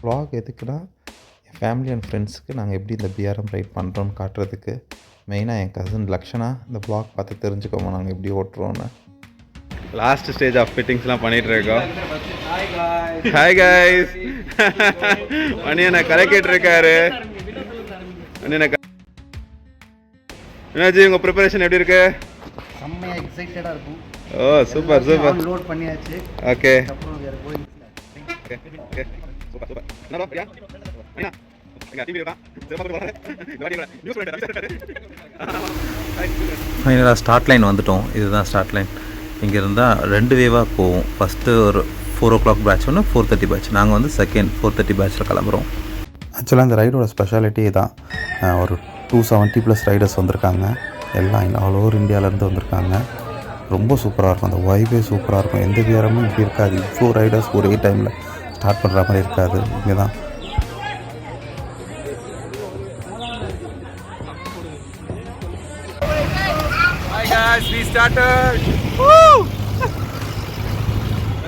vlog எதுக்குன்னா, என் family and ஃப்ரெண்ட்ஸுக்கு நாங்கள் எப்படி இந்த பிஆர்எம் ரைட் பண்ணுறோன்னு காட்டுறதுக்கு. மெயினாக என் கசின் லக்ஷனா இந்த vlog பார்த்து தெரிஞ்சுக்கோமா நாங்கள் எப்படி ஓட்டுறோன்னு. லாஸ்ட் ஸ்டேஜ் ஆஃப் ஃபிட்டிங்ஸ்லாம் பண்ணிகிட்டு இருக்கோம். Hi guys. மணியனை கலக்கிட்டு இருக்காரு. மணியனை என்னாச்சு, உங்கள் ப்ரிப்பரேஷன் எப்படி இருக்கு? செம்மையா எக்ஸைட்டடா இருக்கும். ஓ சூப்பர் சூப்பர். லோட் பண்ணியாச்சு. ஓகே அப்புறம் வேற கோயிங். Okay super super. என்ன பிரியா? அண்ணா எங்க டீம் இருக்கா? சேமா வர. நியூஸ் பண்ணிட்டு. ஃபைனலாக ஸ்டார்ட் லைன் வந்துட்டோம். இதுதான் ஸ்டார்ட் லைன். இங்கே இருந்தால் 2 வேவாக போவோம். ஃபஸ்ட்டு ஒரு 4 o'clock பேட்ச் ஒன்று, 4:30 பேட்ச். நாங்கள் வந்து செகண்ட் 4:30 பேட்சில் கிளம்புறோம். ஆக்சுவலாக இந்த ரைடோட ஸ்பெஷாலிட்டி தான். ஒரு 270+ ரைடர்ஸ் வந்திருக்காங்க. எல்லாம் ஆல் ஓவர் இந்தியாவிலேருந்து வந்திருக்காங்க. ரொம்ப சூப்பராக இருக்கும். அந்த வைபே சூப்பராக இருக்கும். எந்த வியாரமும் இப்படி இருக்காது. இவ்வளோ ரைடர்ஸ் ஒரே டைமில் ஸ்டார்ட் பண்ணுற மாதிரி இருக்காது. இங்கே தான்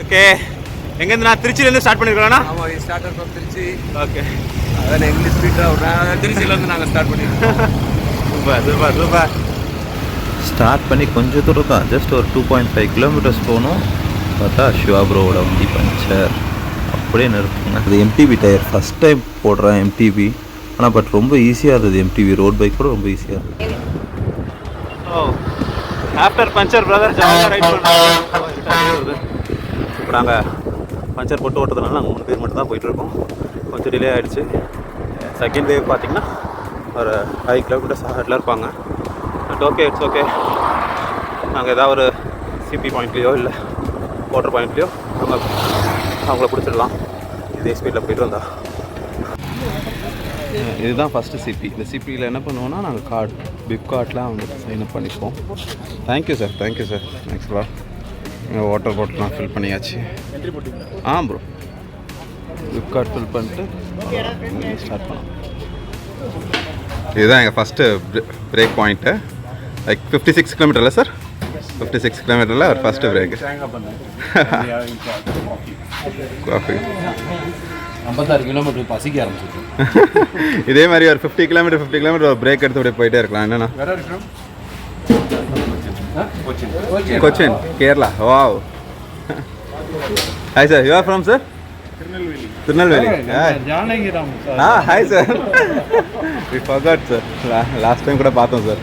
ஓகே. எங்கேருந்து நான் திருச்சியிலேருந்து ஸ்டார்ட் பண்ணியிருக்கோம்னா? ஆமாம், we started from Trichy. Okay, அதான் இங்கிலீஷ் ஸ்பீட்டாக திருச்சியிலேருந்து நாங்கள் ஸ்டார்ட் பண்ணியிருக்கோம். Super super super. ஸ்டார்ட் பண்ணி கொஞ்சம் தூரம் தான், ஜஸ்ட் ஒரு 2.5 kilometers போகணும். பார்த்தா சிவா ப்ரோவோட வண்டி பஞ்சர். அப்படியே நிறுத்துங்க. அது எம்டிபி டயர். ஃபஸ்ட் டைம் போடுறேன் எம்டிபி. ஆனால் பட் ரொம்ப ஈஸியாக இருந்தது. எம்டிபி ரோட் பைக் கூட ரொம்ப ஈஸியாக இருந்தது. ஓ ஆஃப்டர் பஞ்சர் பிரதர் ஜாலியாக ரைட் பண்ணுறாங்க. இப்போ நாங்கள் பஞ்சர் போட்டு ஓட்டுறதுனால நாங்கள் 3 பேர் மட்டும் தான் போயிட்டுருக்கோம். கொஞ்சம் டிலே ஆகிடுச்சு. செகண்ட் வேவ் பார்த்திங்கன்னா ஒரு 5 kilometers ஹெட்டில் இருப்பாங்க. But okay, it's okay. நாங்கள் ஏதாவது ஒரு சிபி பாயிண்ட்லேயோ இல்லை வாட்டர் பாயிண்ட்லேயோ அவங்கள பிடிச்சிடலாம். இதே ஸ்பீடில் போய்ட்டு வந்தா. இதுதான் ஃபஸ்ட்டு சிபி. இந்த சிபியில் என்ன பண்ணுவோன்னா நாங்கள் கார்டு பிப்கார்ட்லாம் வந்து சைன் அப் பண்ணிப்போம். Thank you sir, thank you sir. ஆக்சுவலாக வாட்டர் பாட்டிலாம் ஃபில் பண்ணியாச்சு. ப்ரோ பிப்கார்ட் ஃபில் பண்ணிட்டு ஸ்டார்ட் பண்ணோம். இதுதான் எங்கள் first break point. Like 56 kilometer இல்லை சார்? 56 kilometerல ஒரு ஃபஸ்ட்டு பிரேக்கு. காஃபி 56 kilometer பசிக்க ஆரம்பிச்சிருக்கு. இதே மாதிரி ஒரு 50 kilometer ஒரு பிரேக் எடுத்து அப்படியே போயிட்டே இருக்கலாம். என்னென்னா Cochin, Kerala. Wow. Hi sir, you are from sir? Tirunelveli. Hi sir. We forgot sir. Last time கூட பார்த்தோம் சார்.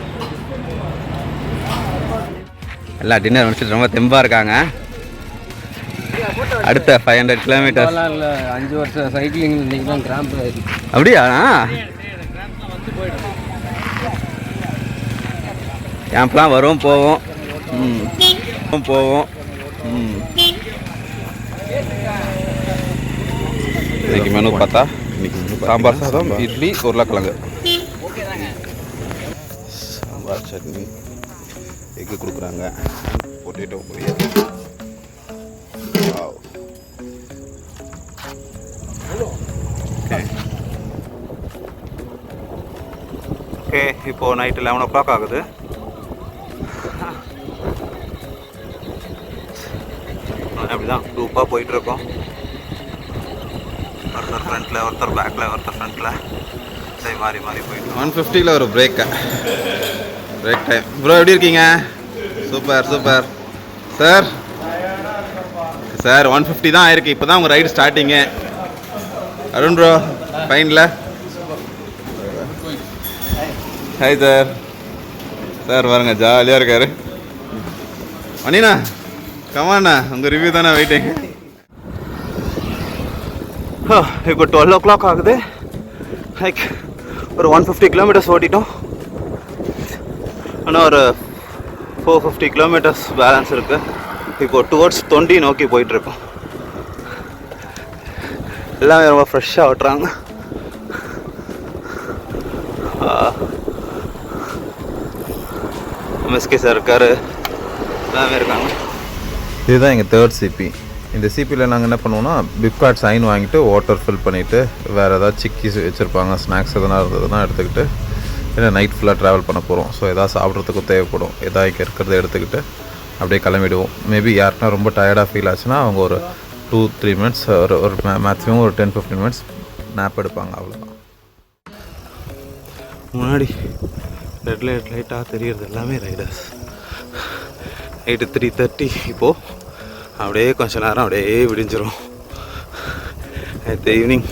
எல்லாம் டின்னர் முடிச்சுட்டு ரொம்ப தெம்பாக இருக்காங்க. அடுத்த 500 kilometers. 5 வருஷம் சைக்கிளிங் இன்னைக்கு தான் கிராம்ப் ஆயிடுச்சு. அப்படியா? கேம்ப்லாம் வரும் போவோம். போவோம். இன்னைக்கு மெனு பார்த்தா இன்னைக்கு சாம்பார் சாதம், இட்லி, உருளைக்கிழங்கு, சாம்பார் சட்னி, எக்கு கொடுக்குறாங்க, பொட்டேட்டோ பொரியல். ஓகே, இப்போது நைட்டு 11 o'clock ஆகுது. அப்படி தான் குரூப்பாக போயிட்டுருக்கோம். ஒருத்தர் ஃப்ரண்ட்டில், ஒருத்தர் பேக்கில், ஒருத்தர் ஃப்ரண்ட்டில், அதே மாறி மாறி போயிட்டு 150 ஒரு பிரேக் டைம். ப்ரோ எப்படி இருக்கீங்க? Super super sir. சார் 150 தான் ஆயிருக்கு. இப்போ தான் உங்கள் ரைடு ஸ்டார்டிங்கு. அருண் ப்ரோ ஃபைனில். Hi sir. சார் பாருங்க ஜாலியாக இருக்காரு. மணிண்ணா கமாண்ணா, உங்கள் ரிவ்யூ தானே வெயிட்டிங். இப்போ 12 o'clock ஆகுது. லைக் ஒரு 150 kilometers ஓட்டிட்டோம். ஆனால் ஒரு 450 kilometers பேலன்ஸ் இருக்குது. இப்போ டுவர்ட்ஸ் 20 நோக்கி போயிட்டுருக்கோம். எல்லாமே ரொம்ப ஃப்ரெஷ்ஷாக ஓட்டுறாங்க. எம்எஸ்கே சார் இருக்கார், எல்லாமே இருக்காங்க. இதுதான் எங்கள் 3rd சிபி. இந்த சிபியில் நாங்கள் என்ன பண்ணுவோம்னா பிப்கார்ட் சைன் வாங்கிட்டு வாட்டர் ஃபில் பண்ணிவிட்டு வேறு ஏதாவது சிக்கிஸ் வச்சுருப்பாங்க, ஸ்நாக்ஸ் எதனா இருந்ததுன்னா எடுத்துக்கிட்டு, ஏன்னா நைட் ஃபுல்லாக ட்ராவல் பண்ண போகிறோம். ஸோ எதாவது சாப்பிட்றதுக்கும் தேவைப்படும். எதாவது இங்கே இருக்கிறத எடுத்துக்கிட்டு அப்படியே கிளம்பிடுவோம். மேபி யாருக்குனா ரொம்ப டயர்டாக ஃபீல் ஆச்சுன்னா அவங்க ஒரு 2-3 மினிட்ஸ் ஒரு மேக்ஸிமம் ஒரு 10-15 மினிட்ஸ் நாப் எடுப்பாங்க, அவ்வளோதான். முன்னாடி ரெட் லைட்டாக தெரியறது எல்லாமே ரைடர்ஸ். நைட்டு 3:30 இப்போது அப்படியே கொஞ்சம் நேரம் அப்படியே விடிஞ்சிரும். நேற்று ஈவினிங்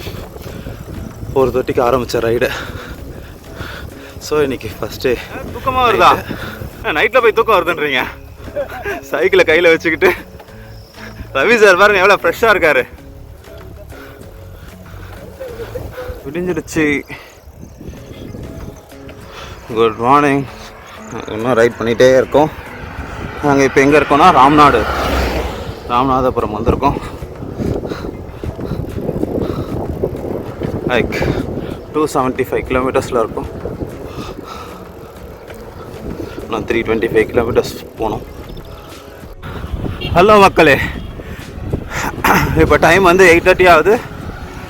4:30 ஆரம்பித்த ரைடு. ஸோ இன்றைக்கி ஃபஸ்ட்டு தூக்கமாக வருதா? நைட்டில் போய் தூக்கம் வருதுன்றீங்க. சைக்கிளை கையில் வச்சுக்கிட்டு ரவி சார் பாருங்க எவ்வளோ ஃப்ரெஷ்ஷாக இருக்கார். விடிஞ்சிடுச்சு. Good morning. இன்னும் ரைட் பண்ணிகிட்டே இருக்கோம். நாங்கள் இப்போ எங்கே இருக்கோம்னா ராமநாதபுரம் வந்திருக்கோம். லைக் 275 கிலோமீட்டர்ஸில் இருக்கும். நான் 325 கிலோமீட்டர்ஸ் போனோம். ஹலோ மக்களே, இப்போ டைம் வந்து 8:30 ஆகுது.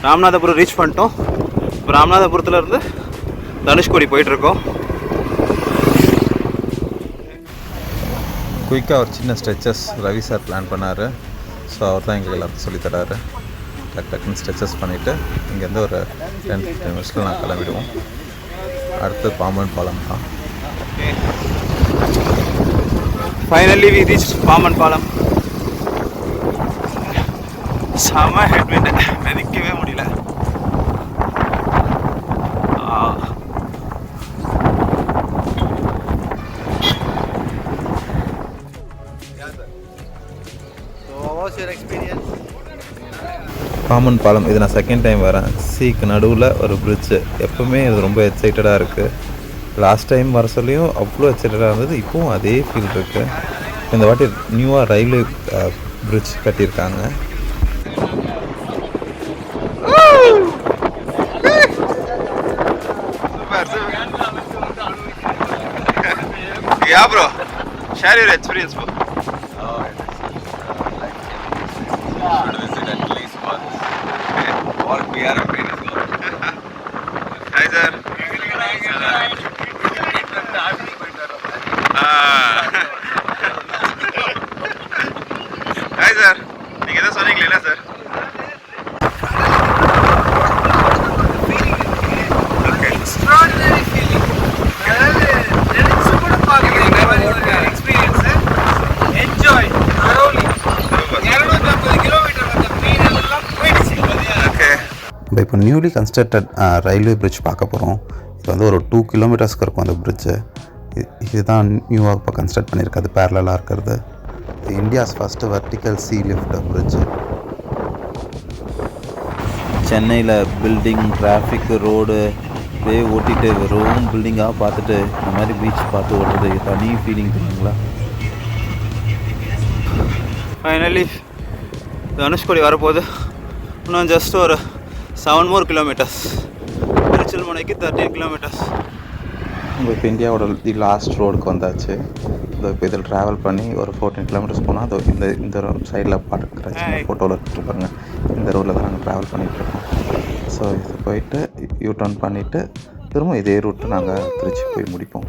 ராமநாதபுரம் ரீச் பண்ணிட்டோம். இப்போ ராமநாதபுரத்துலேருந்து தனுஷ்கோடி போயிட்டுருக்கோம். குயிக்காக ஒரு சின்ன ஸ்ட்ரெச்சஸ் ரவி சார் பிளான் பண்ணார். ஸோ அவர் தான் எங்களுக்கு எல்லாத்தையும் சொல்லித்தராரு. டக்குன்னு ஸ்ட்ரெச்சஸ் பண்ணிவிட்டு இங்கேருந்து ஒரு 10-15 மினிட்ஸில் நான் கிளம்பிடுவோம். அடுத்து பாம்பன் பாலம் தான். ஃபைனலி வி ரீச் பாம்பன் பாலம். செம ஹெட்விண்ட், மிதிக்கவே முடியல. பாம்பன் பாலம் இது நான் செகண்ட் டைம் வரேன். சீக்கு நடுவில் ஒரு பிரிட்ஜு. எப்போவுமே இது ரொம்ப எக்ஸைட்டடாக இருக்குது. லாஸ்ட் டைம் வர சொல்லியும் அவ்வளோ எக்ஸைட்டடாக இருந்தது. இப்போவும் அதே ஃபீல் இருக்குது. இந்த வாட்டி நியூவாக ரயில்வே பிரிட்ஜ் கட்டியிருக்காங்க. Yeah bro, share your experience bro. Should visit at least once. Or BRF train is good. Hi sir. Hi sir. நீங்க ஏதோ சொன்னீங்களா சார்? Extraordinary feeling. நினைச்சு கூட பார்க்கல இந்த மாதிரி ஒரு எக்ஸ்பீரியன்ஸ். Enjoy thoroughly. 250 கிலோமீட்டர் வந்த ட்ரெயின் எல்லாம் போயிடுச்சு. ஓகே. நம்ம இப்போ நியூலி கன்ஸ்ட்ரக்டட் ரயில்வே பிரிட்ஜ் பார்க்க போகிறோம். இது வந்து ஒரு 2 கிலோமீட்டர்ஸ்க்கு இருக்கும் அந்த பிரிட்ஜு. இதுதான் நியூவாக இப்போ கன்ஸ்ட்ரக்ட் பண்ணியிருக்காது, பேரலாக இருக்கிறது. இந்தியாஸ் ஃபஸ்ட்டு வெர்டிக்கல் சீ லிஃப்ட் பிரிட்ஜு. சென்னையில் பில்டிங், டிராஃபிக், ரோடு அப்படியே ஓட்டிகிட்டு வெறும் பில்டிங்காக பார்த்துட்டு இந்த மாதிரி பீச் பார்த்து ஓட்டுறது தனி ஃபீலிங் தெரியுங்களா? ஃபைனலி தனுஷ்கோடி வரப்போகுது. இன்னும் ஜஸ்ட் ஒரு 7 more கிலோமீட்டர்ஸ். திருச்செல்முனைக்கு 13 கிலோமீட்டர்ஸ். நம்ம இப்போ இந்தியாவோட லாஸ்ட் ரோடுக்கு வந்தாச்சு. இப்போ இதில் ட்ராவல் பண்ணி ஒரு 14 கிலோமீட்டர்ஸ் போனால் அது இந்த சைடில் பார்க்குற சின்ன ஃபோட்டோவில் இருப்பாங்க. இந்த ரோடில் தான் நாங்கள் ட்ராவல் பண்ணிகிட்ருக்கோம். ஸோ இது போயிட்டு யூ டர்ன் பண்ணிவிட்டு திரும்ப இதே ரூட்டு நாங்கள் திருச்சி போய் முடிப்போம்.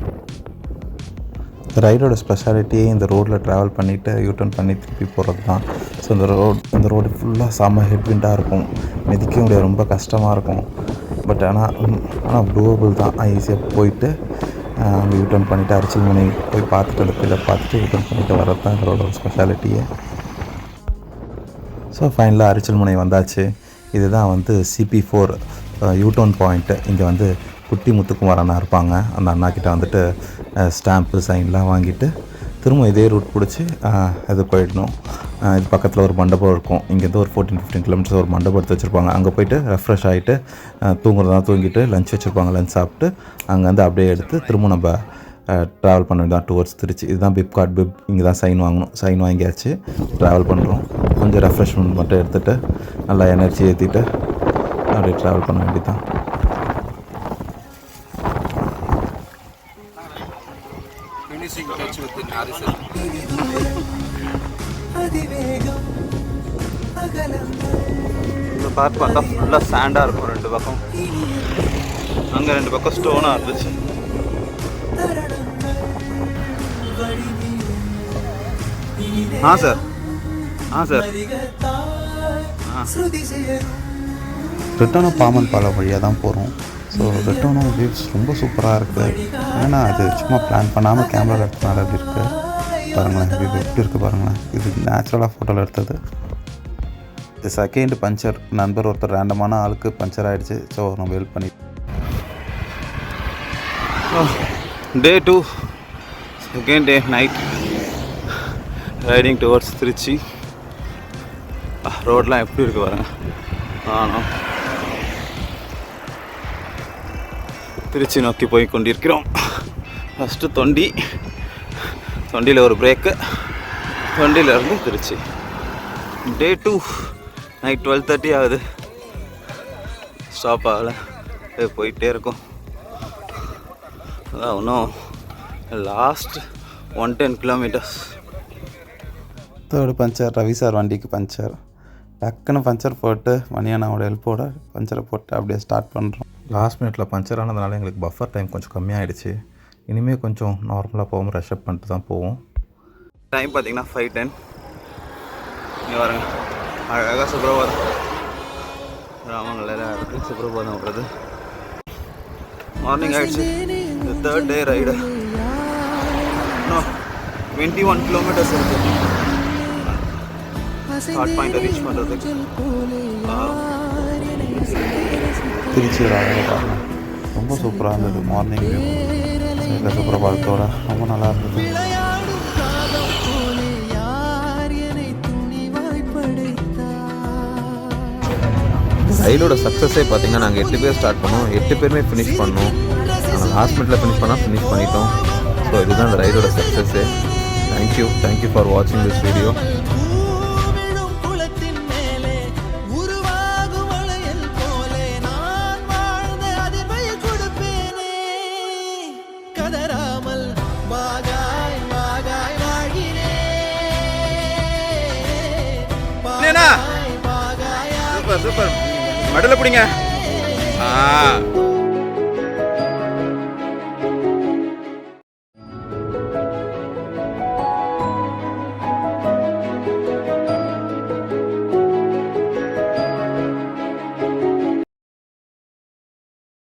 இந்த ரைடோட ஸ்பெஷாலிட்டியே இந்த ரோட்டில் ட்ராவல் பண்ணிவிட்டு யூ டர்ன் பண்ணி திருப்பி போகிறது தான். ஸோ இந்த ரோடு ஃபுல்லாக செம்ம ஹெட்விண்டாக இருக்கும். மிதிக்க முடியாது, ரொம்ப கஷ்டமாக இருக்கும். பட் ஆனால் டூவபிள் தான். ஈஸியாக போயிட்டு அங்கே யூ டர்ன் பண்ணிவிட்டு அரிச்சல்முனை போய் பார்த்துட்டு அந்த பிள்ளை பார்த்துட்டு யூ டர்ன் பண்ணிவிட்டு வர்றது தான் இதோட ஒரு ஸ்பெஷாலிட்டியே. ஸோ ஃபைனலாக அரிச்சல்முனை வந்தாச்சு. இதுதான் வந்து CP4 யூடர்ன் பாயிண்ட்டு. இங்கே வந்து குட்டி முத்துக்குமார் அண்ணா இருப்பாங்க. அந்த அண்ணாக்கிட்ட வந்துட்டு ஸ்டாம்ப்பு சைன்லாம் வாங்கிட்டு திரும்ப இதே ரூட் பிடிச்சி இது போயிடணும். இது பக்கத்தில் ஒரு மண்டபம் இருக்கும். இங்கேருந்து ஒரு 14-15 கிலோமீட்டர்ஸ் ஒரு மண்டபம் எடுத்து வச்சுருப்பாங்க. அங்கே போய்ட்டு ரெஃப்ரெஷ் ஆகிட்டு தூங்குறதா தூங்கிட்டு லஞ்ச் வச்சுருப்பாங்க. லஞ்ச் சாப்பிட்டு அங்கேருந்து அப்படியே எடுத்து திரும்ப நம்ம ட்ராவல் பண்ண வேண்டியதான் டுவர்ட்ஸ் திருச்சி. இதுதான் பிப். இங்கே தான் சைன் வாங்கணும். சைன் வாங்கியாச்சு. ட்ராவல் பண்ணுறோம். கொஞ்சம் ரெஃப்ரெஷ்மெண்ட் மட்டும் எடுத்துகிட்டு நல்லா எனர்ஜி ஏற்றிட்டு அப்படியே ட்ராவல் பண்ண வேண்டியதான். Finishing touch with the Harrison. இந்த பார்க் பார்த்தா ஃபுல்லாக சாண்டாக இருக்கும். 2 பக்கம் அங்கே 2 பக்கம் ஸ்டோனாக இருந்துச்சு. சார் சார் ரிட்டர்னும் பாமன் பாலம் வழியாக தான் போகிறோம். ஸோ ரிட்டர்னும் வியூஸ் ரொம்ப சூப்பராக இருக்குது. ஏன்னா அது சும்மா பிளான் பண்ணாமல் கேமரா எடுத்தனால அப்படி இருக்குது. பாருங்களேன் வியூ எப்படி இருக்குது பாருங்களேன். இது நேச்சுரலாக ஃபோட்டோவில் எடுத்தது. இது செகண்ட் பஞ்சர். நண்பர் ஒருத்தர் ரேண்டமான ஆளுக்கு பஞ்சர் ஆகிடுச்சு. ஸோ நம்ம ஹெல்ப் பண்ணி Day 2, second day night, riding towards Trichy. ரோட்லாம் எப்படி இருக்குது பாருங்க. ஆனோம் திருச்சி நோக்கி போய் கொண்டிருக்கிறோம். ஃபஸ்ட்டு தொண்டியில் ஒரு பிரேக்கு, தொண்டியிலேருந்து திருச்சி. Day 2 நைட் 12:30 ஆகுது. ஸ்டாப் ஆகலை, போயிட்டே இருக்கும். அதான் இன்னும் last 110 kilometers. Third puncture. Ravi sir வண்டிக்கு பஞ்சர். டக்குன்னு பஞ்சர் போட்டு மணியானாவோட ஹெல்ப்போட பஞ்சரை போட்டு அப்படியே ஸ்டார்ட் பண்ணுறோம். லாஸ்ட் மினிட்டில் பஞ்சர் ஆனதுனால எங்களுக்கு பஃபர் டைம் கொஞ்சம் கம்மியாகிடுச்சு. இனிமேல் கொஞ்சம் நார்மலாக போகும், ரஷ்அப் பண்ணிட்டு தான் போவோம். டைம் பார்த்தீங்கன்னா 5:10. இங்கே வரங்க அழகாக சுப்ரபாதம் ராமங்களையில் இருக்குது. சுப்ரபாதம் விடுறது மார்னிங் ஆகிடுச்சு. இந்த தேர்ட் டே ரைடு. இன்னும் 21 kilometers இருக்குது ஸ்டார்ட் பாயிண்ட்டை ரீச் பண்ணுறதுக்கு. திருச்சியோட அழகாக பாருங்கள், ரொம்ப சூப்பராக இருந்தது. மார்னிங் வியூ சுப்ரபாதத்தோட ரொம்ப நல்லா இருந்தது. ரைடோட சக்ஸஸே பார்த்தீங்கன்னா நாங்கள் 8 பேர் ஸ்டார்ட் பண்ணோம், 8 பேருமே ஃபினிஷ் பண்ணோம். நாங்கள் லாஸ்ட் மினிட்ல ஃபினிஷ் பண்ணிட்டோம். ஸோ இதுதான் அந்த ரைடோட சக்ஸஸே. தேங்க்யூ ஃபார் வாட்சிங் திஸ் வீடியோ. சூப்பர் மெடலை பிடிங்க.